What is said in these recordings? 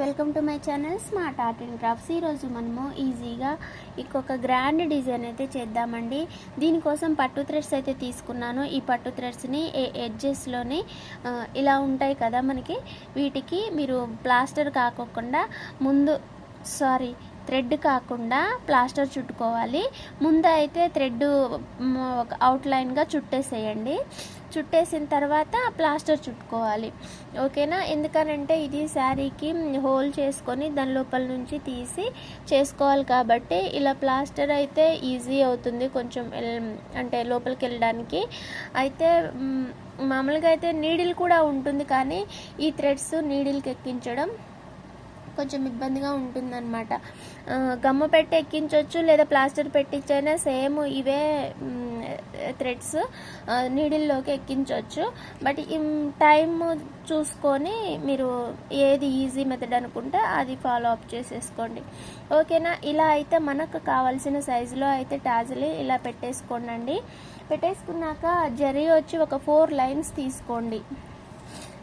Welcome to my channel smart art and crafts. ఈరోజు మనము ఈజీగా ఇంకొక గ్రాండ్ డిజైన్ అయితే చేద్దామండి. దీనికోసం పట్టు థ్రెడ్స్ అయితే తీసుకున్నాను. ఈ పట్టు థ్రెడ్స్ని ఎడ్జెస్లోని ఇలా ఉంటాయి కదా మనకి, వీటికి మీరు ప్లాస్టర్ కాకుండా థ్రెడ్ కాకుండా ప్లాస్టర్ చుట్టుకోవాలి. ముందు అయితే థ్రెడ్ ఒక అవుట్లైన్గా చుట్టేసేయండి. చుట్టేసిన తర్వాత ప్లాస్టర్ చుట్టుకోవాలి, ఓకేనా? ఎందుకనంటే ఇది శారీకి హోల్ చేసుకొని దాని లోపల నుంచి తీసి చేసుకోవాలి కాబట్టి ఇలా ప్లాస్టర్ అయితే ఈజీ అవుతుంది కొంచెం, అంటే లోపలికి వెళ్ళడానికి. అయితే మామూలుగా అయితే నీడిల్ కూడా ఉంటుంది, కానీ ఈ థ్రెడ్స్ నీడిల్కి ఎక్కించడం కొంచెం ఇబ్బందిగా ఉంటుందన్నమాట. గమ్మ పెట్టి ఎక్కించవచ్చు, లేదా ప్లాస్టర్ పెట్టించైనా సేమ్ ఇవే థ్రెడ్స్ నీడిల్లోకి ఎక్కించవచ్చు. బట్ టైం చూసుకొని మీరు ఏది ఈజీ మెథడ్ అనుకుంటే అది ఫాలో అప్ చేసేసుకోండి, ఓకేనా? ఇలా అయితే మనకు కావాల్సిన సైజులో అయితే టాజిల్ ఇలా పెట్టేసుకోండి. పెట్టేసుకున్నాక జరీ వచ్చి ఒక 4 లైన్స్ తీసుకోండి,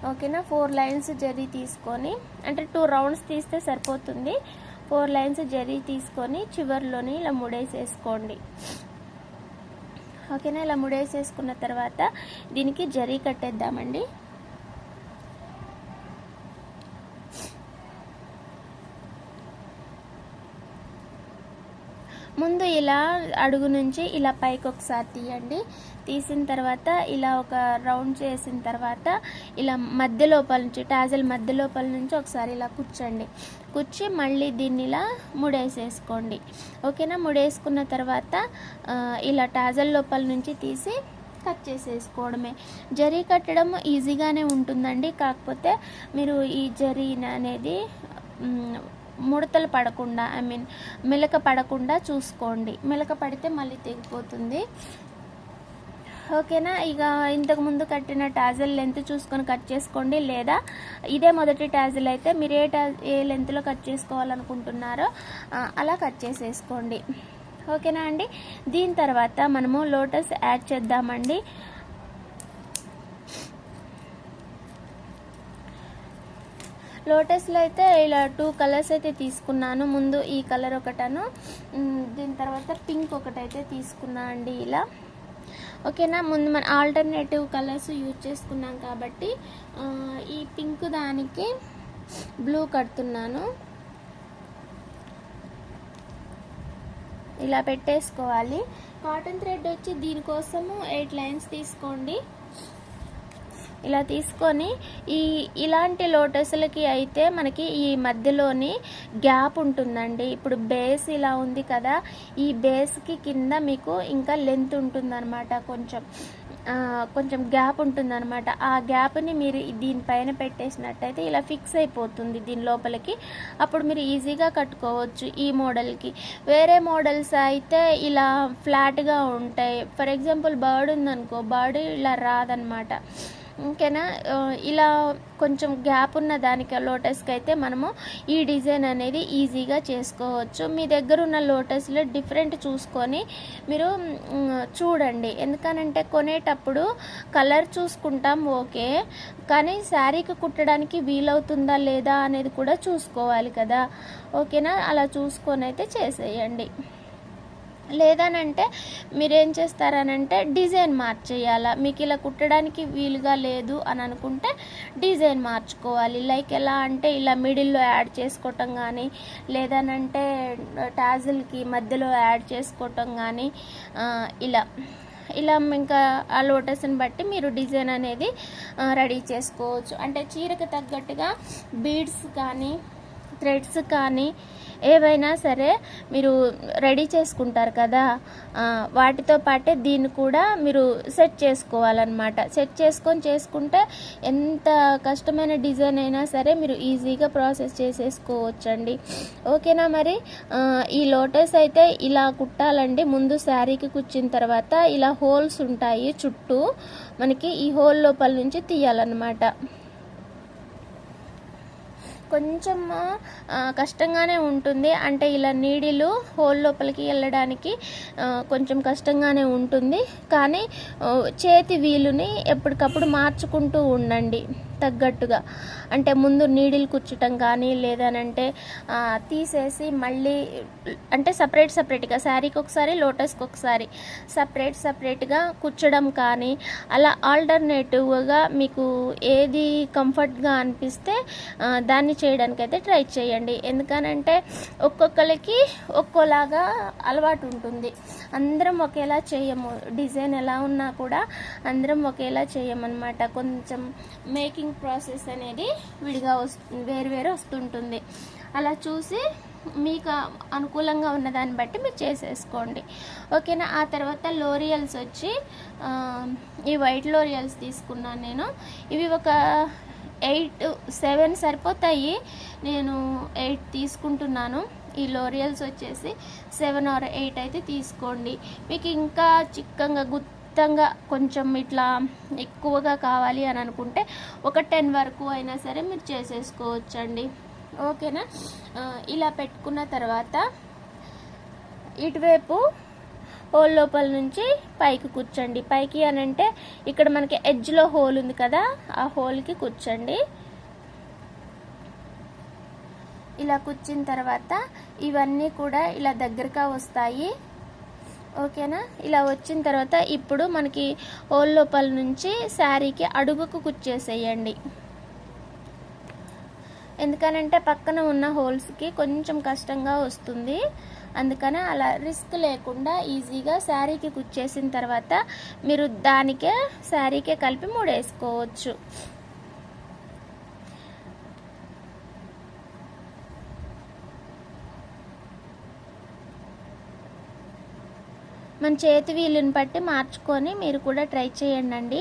ఓకేనా? 4 లైన్స్ జరీ తీసుకొని, అంటే 2 రౌండ్స్ తీస్తే సరిపోతుంది. 4 లైన్స్ జరీ తీసుకొని చివర్లోని ఇలా ముడేసేసుకోండి, ఓకేనా? ఇలా ముడేసేసుకున్న తర్వాత దీనికి జరీ కట్టేద్దామండి. ముందు ఇలా అడుగు నుంచి ఇలా పైకి ఒకసారి తీయండి. తీసిన తర్వాత ఇలా ఒక రౌండ్ చేసిన తర్వాత ఇలా మధ్య లోపల నుంచి, టాజిల్ మధ్య లోపల నుంచి ఒకసారి ఇలా కూర్చి మళ్ళీ దీన్ని ఇలా ముడేసేసుకోండి, ఓకేనా? ముడేసుకున్న తర్వాత ఇలా టాజిల్ లోపల నుంచి తీసి కట్ చేసేసుకోవడమే. జరీ కట్టడం ఈజీగానే ఉంటుందండి, కాకపోతే మీరు ఈ జరీ అనేది ముడతలు పడకుండా, మెలక పడకుండా చూసుకోండి. మెలక పడితే మళ్ళీ తెగిపోతుంది, ఓకేనా? ఇక ఇంతకు ముందు కట్టిన టాజిల్ లెంత్ చూసుకొని కట్ చేసుకోండి, లేదా ఇదే మొదటి టాజిల్ అయితే మీరు ఏ లెంత్లో కట్ చేసుకోవాలనుకుంటున్నారో అలా కట్ చేసేసుకోండి, ఓకేనా అండి? దీని తర్వాత మనము లోటస్ యాడ్ చేద్దామండి. లోటస్లో అయితే ఇలా 2 కలర్స్ అయితే తీసుకున్నాను. ముందు ఈ కలర్ ఒకటను, దీని తర్వాత పింక్ ఒకటైతే తీసుకున్నా అండి ఇలా, ఓకేనా? ముందు మన ఆల్టర్నేటివ్ కలర్స్ యూజ్ చేసుకున్నాం కాబట్టి ఈ పింక్ దానికి బ్లూ కడుతున్నాను. ఇలా పెట్టేసుకోవాలి. కాటన్ థ్రెడ్ వచ్చి దీనికోసము 8 లైన్స్ తీసుకోండి. ఇలా తీసుకొని ఇలాంటి లోటస్లకి అయితే మనకి ఈ మధ్యలోని గ్యాప్ ఉంటుందండి. ఇప్పుడు బేస్ ఇలా ఉంది కదా, ఈ బేస్కి కింద మీకు ఇంకా లెంత్ ఉంటుందన్నమాట, కొంచెం గ్యాప్ ఉంటుందన్నమాట. ఆ గ్యాప్ని మీరు దీనిపైన పెట్టేసినట్టయితే ఇలా ఫిక్స్ అయిపోతుంది దీని లోపలికి. అప్పుడు మీరు ఈజీగా కట్టుకోవచ్చు ఈ మోడల్కి. వేరే మోడల్స్ అయితే ఇలా ఫ్లాట్గా ఉంటాయి. ఫర్ ఎగ్జాంపుల్ బర్డ్ ఉందనుకో, బర్డ్ ఇలా రాదనమాట, ఓకేనా? ఇలా కొంచెం గ్యాప్ ఉన్న దానికి లోటస్కి అయితే మనము ఈ డిజైన్ అనేది ఈజీగా చేసుకోవచ్చు. మీ దగ్గర ఉన్న లోటస్లో డిఫరెంట్ చూసుకొని మీరు చూడండి. ఎందుకనంటే కొనేటప్పుడు కలర్ చూసుకుంటాం, ఓకే, కానీ శారీకి కుట్టడానికి వీలవుతుందా లేదా అనేది కూడా చూసుకోవాలి కదా, ఓకేనా? అలా చూసుకొని అయితే చేసేయండి. లేదనంటే మీరేం చేస్తారనంటే డిజైన్ మార్చేయాలా, మీకు ఇలా కుట్టడానికి వీలుగా లేదు అని అనుకుంటే డిజైన్ మార్చుకోవాలి. లైక్ ఎలా అంటే ఇలా మిడిల్లో యాడ్ చేసుకోవటం కానీ, లేదనంటే టాజిల్కి మధ్యలో యాడ్ చేసుకోవటం కానీ, ఇలా ఇంకా ఆ లోటస్ని బట్టి మీరు డిజైన్ అనేది రెడీ చేసుకోవచ్చు. అంటే చీరకు తగ్గట్టుగా బీడ్స్ కానీ థ్రెడ్స్ కానీ ఏవైనా సరే మీరు రెడీ చేసుకుంటారు కదా, వాటితో పాటే దీన్ని కూడా మీరు సెట్ చేసుకోవాలన్నమాట. సెట్ చేసుకుంటే ఎంత కష్టమైన డిజైన్ అయినా సరే మీరు ఈజీగా ప్రాసెస్ చేసేసుకోవచ్చండి, ఓకేనా? మరి ఈ లోటస్ అయితే ఇలా కుట్టాలండి. ముందు శారీకి కుచ్చిన తర్వాత ఇలా హోల్స్ ఉంటాయి చుట్టూ, మనకి ఈ హోల్ లోపల నుంచి తీయాలన్నమాట. కొంచెం కష్టంగానే ఉంటుంది. అంటే ఇలా నీడిలు హోల్ లోపలికి వెళ్ళడానికి కొంచెం కష్టంగానే ఉంటుంది. కానీ చేతి వీలుని ఎప్పటికప్పుడు మార్చుకుంటూ ఉండండి తగ్గట్టుగా. అంటే ముందు నీడిల్ కుచ్చటం కానీ, లేదనంటే తీసేసి మళ్ళీ అంటే సపరేట్గా శారీకి ఒకసారి, లోటస్కి ఒకసారి సపరేట్గా కుచ్చడం కానీ, అలా ఆల్టర్నేటివ్గా మీకు ఏది కంఫర్ట్గా అనిపిస్తే దాన్ని చేయడానికైతే ట్రై చేయండి. ఎందుకనంటే ఒక్కొక్కరికి ఒక్కోలాగా అలవాటు ఉంటుంది. అందరం ఒకేలా చేయము. డిజైన్ ఎలా ఉన్నా కూడా అందరం ఒకేలా చేయమన్నమాట. కొంచెం మేకింగ్ ప్రాసెస్ అనేది విడిగా వేరు వస్తుంటుంది. అలా చూసి మీకు అనుకూలంగా ఉన్నదాన్ని బట్టి మీరు చేసేసుకోండి. ఓకేనా. ఆ తర్వాత లోరియల్స్ వచ్చి ఈ వైట్ లోరియల్స్ తీసుకున్నాను నేను. ఇవి ఒక 7 సరిపోతాయి. నేను 8 తీసుకుంటున్నాను. ఈ లోరియల్స్ వచ్చేసి 7 or 8 అయితే తీసుకోండి. మీకు ఇంకా చిక్కంగా గుత్తంగా కొంచెం ఇట్లా ఎక్కువగా కావాలి అని అనుకుంటే ఒక 10 వరకు అయినా సరే మీరు చేసేసుకోవచ్చండి. ఓకేనా. ఇలా పెట్టుకున్న తర్వాత ఇటువైపు హోల్ లోపల నుంచి పైకి కూర్చోండి. పైకి అని అంటే ఇక్కడ మనకి ఎడ్జ్లో హోల్ ఉంది కదా, ఆ హోల్కి కూర్చోండి. ఇలా కూర్చిన తర్వాత ఇవన్నీ కూడా ఇలా దగ్గరగా వస్తాయి. ఓకేనా. ఇలా వచ్చిన తర్వాత ఇప్పుడు మనకి హోల్ లోపల నుంచి శారీకి అడుగుకు కుచ్చేసేయండి. ఎందుకనంటే పక్కన ఉన్న హోల్స్కి కొంచెం కష్టంగా వస్తుంది. అందుకని అలా రిస్క్ లేకుండా ఈజీగా శారీకి కుచ్చేసిన తర్వాత మీరు దానికే శారీకే కలిపి ముడేసుకోవచ్చు. మన చేతి వీలుని బట్టి మార్చుకొని మీరు కూడా ట్రై చేయండి.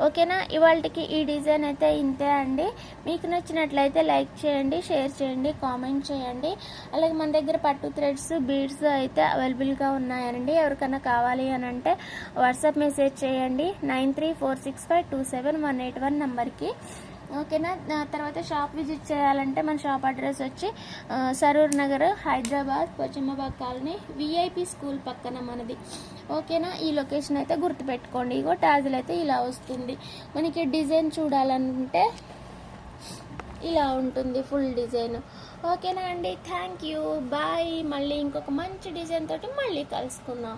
ఓకేనా. ఇవాళకి ఈ డిజైన్ అయితే ఇంతే అండి. మీకు నచ్చినట్లయితే లైక్ చేయండి, షేర్ చేయండి, కామెంట్ చేయండి. అలాగే మన దగ్గర పట్టు థ్రెడ్స్, బీడ్స్ అయితే అవైలబుల్గా ఉన్నాయండి. ఎవరికైనా కావాలి అని అంటే వాట్సాప్ మెసేజ్ చేయండి 9346527181 నెంబర్కి. ఓకేనా. తర్వాత షాప్ విజిట్ చేయాలంటే మన షాప్ అడ్రస్ వచ్చి Saroor Nagar, Hyderabad, Pashchimabad colony, VIP school పక్కన మనది. ఓకేనా. ఈ లొకేషన్ అయితే గుర్తుపెట్టుకోండి. ఇగో టాజిల్ అయితే ఇలా వస్తుంది. మనకి డిజైన్ చూడాలంటే ఇలా ఉంటుంది ఫుల్ డిజైన్. ఓకేనా అండి. Thank you, bye. మళ్ళీ ఇంకొక మంచి డిజైన్ తోటి మళ్ళీ కలుసుకుందాం.